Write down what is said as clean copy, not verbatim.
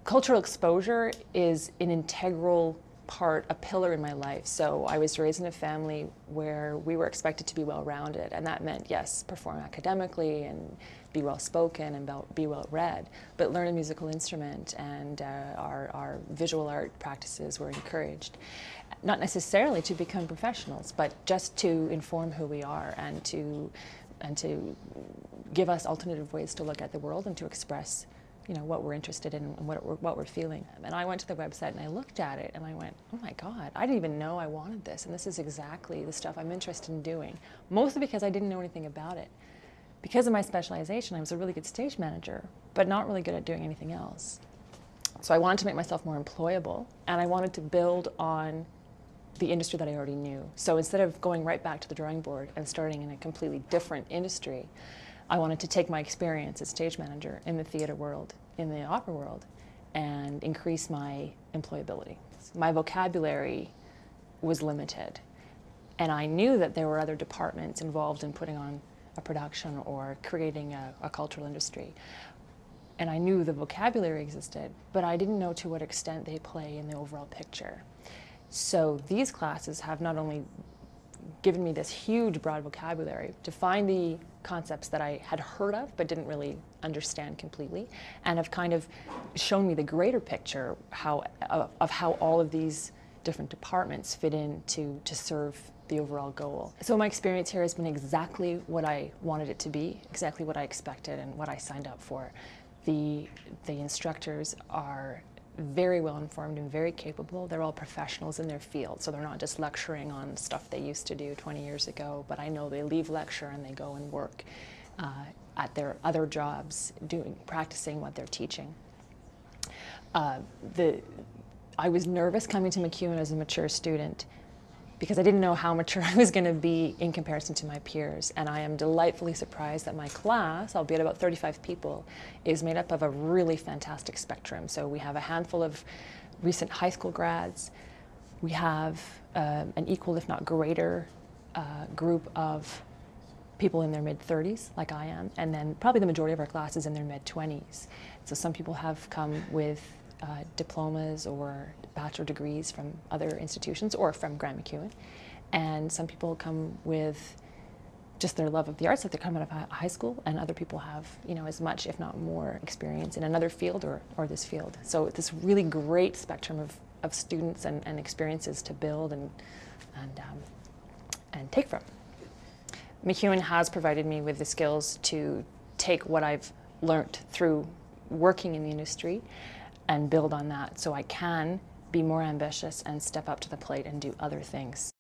Cultural exposure is an integral part, a pillar in my life. So I was raised in a family where we were expected to be well-rounded, and that meant, yes, perform academically and be well-spoken and be well-read, but learn a musical instrument, and our visual art practices were encouraged. Not necessarily to become professionals, but just to inform who we are and to give us alternative ways to look at the world and to express, what we're interested in and what we're feeling. And I went to the website and I looked at it and I went, oh my God, I didn't even know I wanted this, and this is exactly the stuff I'm interested in doing, mostly because I didn't know anything about it. Because of my specialization, I was a really good stage manager, but not really good at doing anything else. So I wanted to make myself more employable, and I wanted to build on the industry that I already knew. So instead of going right back to the drawing board and starting in a completely different industry, I wanted to take my experience as stage manager in the theater world, in the opera world, and increase my employability. My vocabulary was limited, and I knew that there were other departments involved in putting on a production or creating a cultural industry. And I knew the vocabulary existed, but I didn't know to what extent they play in the overall picture. So these classes have not only given me this huge broad vocabulary to find the concepts that I had heard of but didn't really understand completely, and have kind of shown me the greater picture of how all of these different departments fit in to serve the overall goal. So my experience here has been exactly what I wanted it to be, exactly what I expected and what I signed up for. The instructors are very well informed and very capable. They're all professionals in their field, so they're not just lecturing on stuff they used to do 20 years ago, but I know they leave lecture and they go and work at their other jobs, practicing what they're teaching. I was nervous coming to MacEwan as a mature student because I didn't know how mature I was going to be in comparison to my peers. And I am delightfully surprised that my class, albeit about 35 people, is made up of a really fantastic spectrum. So we have a handful of recent high school grads. We have an equal, if not greater, group of people in their mid-30s, like I am, and then probably the majority of our class is in their mid-20s. So some people have come with diplomas or bachelor degrees from other institutions or from Grant MacEwan, and some people come with just their love of the arts, like they're coming out of high school, and other people have, as much, if not more, experience in another field or this field. So this really great spectrum of students and experiences to build and take from. MacEwan has provided me with the skills to take what I've learned through working in the industry and build on that so I can be more ambitious and step up to the plate and do other things.